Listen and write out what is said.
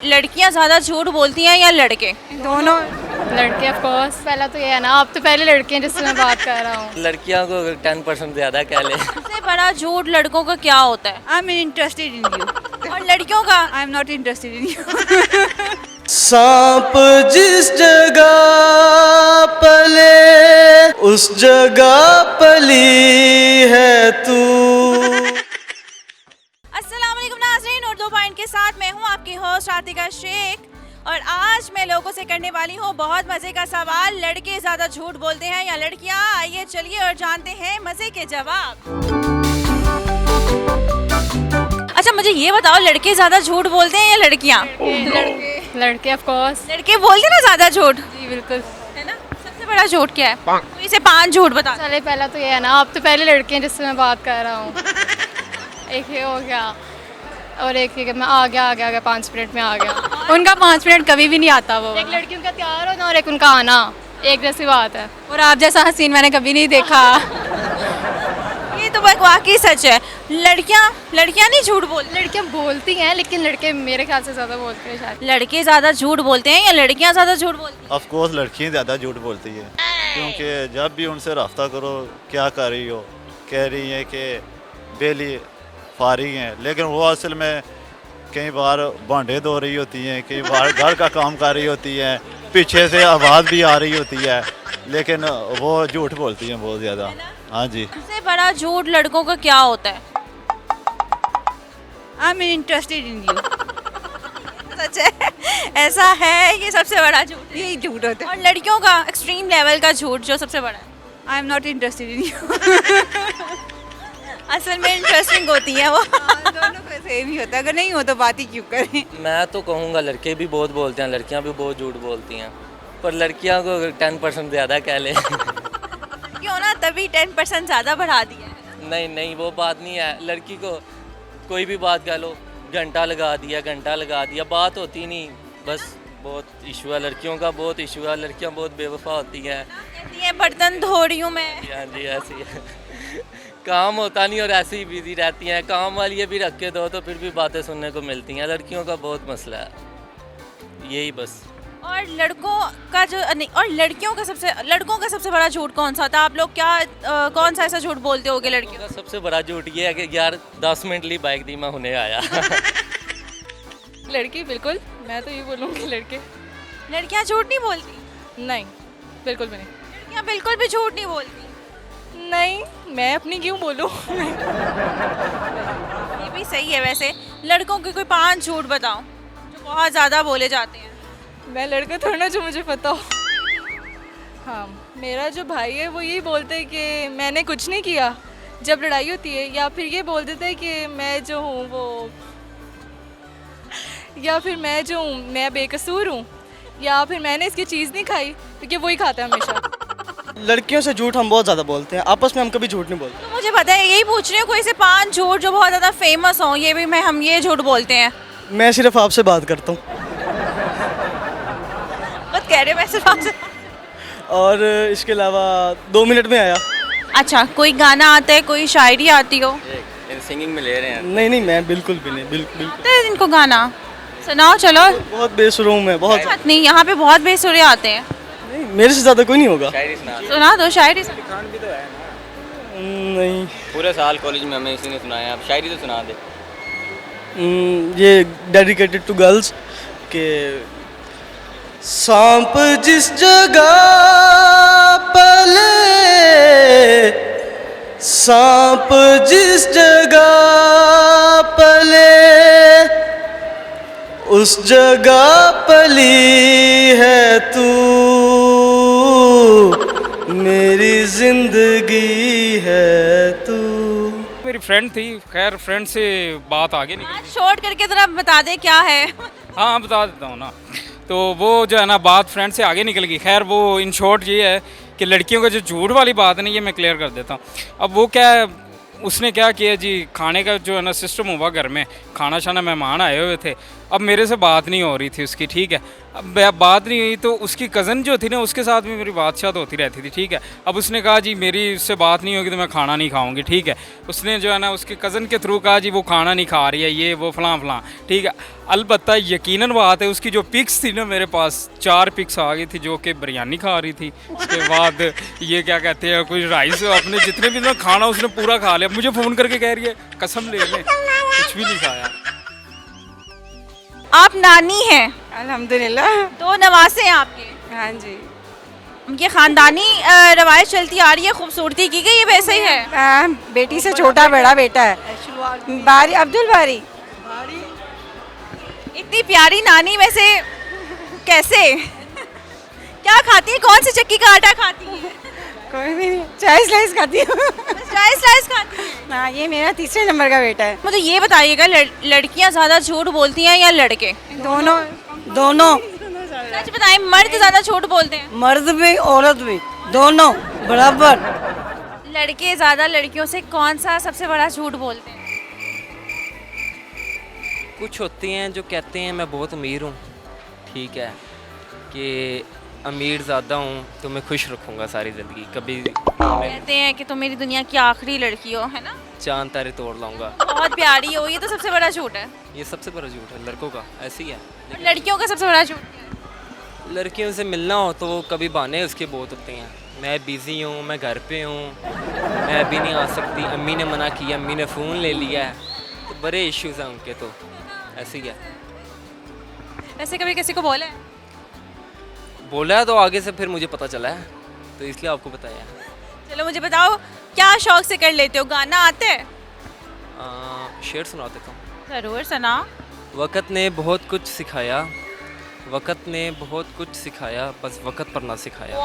लड़कियां ज्यादा झूठ बोलती हैं या लड़के? दोनों। लड़के ऑफ कोर्स। पहला तो ये है ना, अब तो पहले लड़के हैं जिससे मैं बात कर रहा हूँ। लड़कियों को 10% ज़्यादा कह ले। सबसे बड़ा झूठ लड़कों का क्या होता है? I am interested in you. और लड़कियों का? I am not interested in you. सांप जिस जगह पले उस जगह पली है तू। अस्सलाम वालेकुम नाज़रीन, उर्दू पॉइंट के साथ मैं हूँ आपकी होस्ट आतिका शेख और आज मैं लोगों से करने वाली हूँ बहुत मज़े का सवाल। लड़के ज़्यादा झूठ बोलते हैं या लड़कियाँ? आइए चलिए और जानते हैं मज़े के जवाब। अच्छा मुझे ये बताओ, लड़के ज़्यादा झूठ बोलते हैं या लड़कियाँ? लड़के ऑफ कोर्स। लड़के बोलते हैं ना ज़्यादा झूठ, जी बिल्कुल। है ना? सबसे बड़ा झूठ क्या है? तो इसे 5 झूठ बता। चले पहला तो ये है ना, अब तो पहले लड़के हैं जिससे मैं बात कर रहा हूँ। एक ये हो गया और एक ये कि मैं आ गया 5 मिनट में आ गया। उनका 5 मिनट कभी भी नहीं आता। वो एक लड़की उनका तैयार होना और एक उनका आना एक जैसी बात है। और आप जैसा हसीन मैंने कभी नहीं देखा। ये तो वाकई सच है। लड़कियां नहीं झूठ बोलती। लड़कियाँ बोलती हैं लेकिन लड़के मेरे ख्याल से ज़्यादा बोलते हैं शायद। लड़के ज़्यादा झूठ बोलते हैं या लड़कियां ज़्यादा झूठ बोलती हैं? ऑफ कोर्स लड़कियाँ ज़्यादा झूठ बोलती है, क्योंकि जब भी उनसे रफ्ता करो क्या कर रही हो, कह रही हैं कि बेली फारिग हैं, लेकिन वो असल में कई बार भांडे धो रही होती हैं, कई बार घर का काम कर रही होती हैं, पीछे से आवाज़ भी आ रही होती है, लेकिन वो झूठ बोलती हैं बहुत ज़्यादा। हाँ जी। सबसे बड़ा झूठ लड़कों का क्या होता है? I am interested in you. सच है, ऐसा है, ये सबसे बड़ा झूठ है। यही झूठ होता है। और लड़कियों का एक्सट्रीम लेवल का झूठ जो सबसे बड़ा है? I am not interested in you. असल में इंटरेस्टिंग होती है वो। दोनों को सेम ही होता है, अगर नहीं हो तो बात ही क्यों करें। मैं तो कहूँगा लड़के भी बहुत बोलते हैं, लड़कियाँ भी बहुत झूठ बोलती हैं, पर लड़कियों को 10% ज़्यादा कह ले। क्यों ना, तभी 10% ज़्यादा बढ़ा दिया है। नहीं वो बात नहीं है। लड़की को कोई भी बात कह लो, घंटा लगा दिया, बात होती नहीं। बस बहुत इशू है लड़कियों का, बहुत इशू है। लड़कियाँ बहुत बेवफा होती हैं। कहती है बर्तन धो रही हूँ मैं। हाँ जी ऐसी है। काम होता नहीं और ऐसे ही बिजी रहती हैं। काम वाली भी रख के दो तो फिर भी बातें सुनने को मिलती हैं। लड़कियों का बहुत मसला है, यही बस। और लड़कों का जो नहीं, और लड़कों का सबसे बड़ा झूठ कौन सा था? आप लोग क्या कौन सा ऐसा झूठ बोलते होगे लड़कियों? का सबसे बड़ा झूठ ये है कि यार 10 मिनट ली बाइक दी मैं हुने आया। लड़की बिल्कुल, मैं तो ये बोलूँगी लड़के। लड़कियां झूठ नहीं बोलती? नहीं बिल्कुल भी नहीं। लड़कियां बिल्कुल भी झूठ नहीं बोलती। नहीं, मैं अपनी क्यों बोलूँ। ये भी सही है। वैसे लड़कों के कोई 5 झूठ बताओ जो बहुत ज़्यादा बोले जाते हैं। मैं लड़का थोड़ा ना जो मुझे पता हो। हाँ, मेरा जो भाई है वो यही बोलते हैं कि मैंने कुछ नहीं किया जब लड़ाई होती है, या फिर ये बोल देता है कि मैं जो हूँ वो, या फिर मैं जो हूँ मैं बेकसूर हूँ, या फिर मैंने इसकी चीज़ नहीं खाई, क्योंकि वही खाता है हमेशा। लड़कियों से झूठ हम बहुत ज़्यादा बोलते हैं, आपस में हम कभी झूठ नहीं बोलते। तो मुझे पता है, यही पूछ रही हूँ कोई से 5 झूठ जो बहुत ज़्यादा फेमस हों। ये भी हम ये झूठ बोलते हैं। मैं सिर्फ आपसे बात करता हूँ बस कह रहे हो, मैं सिर्फ आपसे। और इसके अलावा 2 मिनट में आया। अच्छा, कोई गाना आता है, कोई शायरी आती हो? सिंगिंग में ले रहे हैं। नहीं मैं बिल्कुल भी नहीं, बिल्कुल। आता है इनको गाना? सुनाओ चलो। बहुत बेसुरूम है, बहुत। बात नहीं, यहाँ पे बहुत बेसुरे आते हैं। नहीं, मेरे से ज़्यादा कोई नहीं होगा। सुना दो शायरी। नहीं। पूरे साल कॉलेज में हमें इसी ने सुनाया, अब शायरी तो सुना दे। ये डेडिकेटेड टू गर्ल्स के सांप जिस जगह पले, सांप जिस जगह पले उस जगह पली है तू। मेरी जिंदगी है तू। मेरी फ्रेंड थी, खैर फ्रेंड से बात आगे निकली। आज शॉर्ट करके जरा बता दे क्या है। हाँ बता देता हूँ ना। तो वो जो है ना बात फ्रेंड से आगे निकल गई। खैर वो इन शॉर्ट ये है कि लड़कियों का जो झूठ वाली बात है ना, ये मैं क्लियर कर देता हूँ। अब वो क्या है, उसने क्या किया जी, खाने का जो है ना सिस्टम हुआ घर में, खाना शाना मेहमान आए हुए थे, अब मेरे से बात नहीं हो रही थी उसकी, ठीक है। अब बात नहीं हुई तो उसकी कज़न जो थी ना उसके साथ भी मेरी बातशात होती रहती थी, ठीक है। अब उसने कहा जी मेरी उससे बात नहीं होगी तो मैं खाना नहीं खाऊंगी, ठीक है। उसने जो है ना उसके कज़न के थ्रू कहा जी वो खाना नहीं खा रही है, ये वो फलां फलां, ठीक है। अलबत्ता यकीनन बात है उसकी जो पिक्स थी ना मेरे पास 4 पिक्स आ गई थी जो कि बिरयानी खा रही थी। उसके बाद ये क्या कहते हैं कुछ राइस, अपने जितने भी ना खाना उसने पूरा खा लिया। मुझे फ़ोन करके कह रही है कसम ले ले कुछ भी नहीं खाया। आप नानी हैं, अल्हम्दुलिल्लाह। तो नवासे हैं आपके, हाँ जी। उनकी ख़ानदानी रवायत चलती आ रही है खूबसूरती की, ये वैसे ही है? बेटी से छोटा बड़ा बेटा है, बारी अब्दुल बारी। इतनी प्यारी नानी वैसे कैसे? क्या खाती है, कौन सी चक्की का आटा खाती है? कोई भी नहीं, चाय स्लाइस खाती हूँ। चाय स्लाइस खाती है। हाँ, ये मेरा तीसरे नंबर का बेटा है। मुझे ये बताइएगा लड़कियां ज़्यादा झूठ बोलती हैं या लड़के? दोनों दोनों, सच बताएं, मर्द ज़्यादा झूठ बोलते हैं? मर्द भी औरत भी, दोनों बराबर। लड़के ज़्यादा लड़कियों से कौन सा सबसे बड़ा झूठ बोलते हैं? कुछ होते हैं जो कहते हैं मैं बहुत अमीर हूँ, ठीक है, कि अमीर ज़्यादा हूँ तो मैं खुश रखूँगा सारी ज़िंदगी, कभी मैं कहते हैं कि तुम मेरी दुनिया की आखिरी लड़की हो, है ना? चांद तारे तोड़ लाऊंगा। बहुत प्यारी हो, ये तो सबसे बड़ा झूठ है। ये सबसे बड़ा झूठ है लड़कों का, ऐसे ही है। और लड़कियों का सबसे बड़ा झूठ क्या है? लड़कियों से मिलना हो तो कभी बहाने उसके बहुत होते हैं, मैं बिज़ी हूँ, मैं घर पे हूँ, मैं अभी नहीं आ सकती, अम्मी ने मना किया, अम्मी ने फ़ोन ले लिया है, तो बड़े इश्यूज़ हैं उनके, तो ऐसे ही है। वैसे कभी किसी को बोला है? बोला है तो आगे से फिर मुझे पता चला है, तो इसलिए आपको बताया है। चलो मुझे बताओ, क्या शौक से कर लेते हो? गाना आता है? शेर सुना देता हूँ। ज़रूर सुना। वक़्त ने बहुत कुछ सिखाया, वक़्त ने बहुत कुछ सिखाया, बस वक़्त पर ना सिखाया।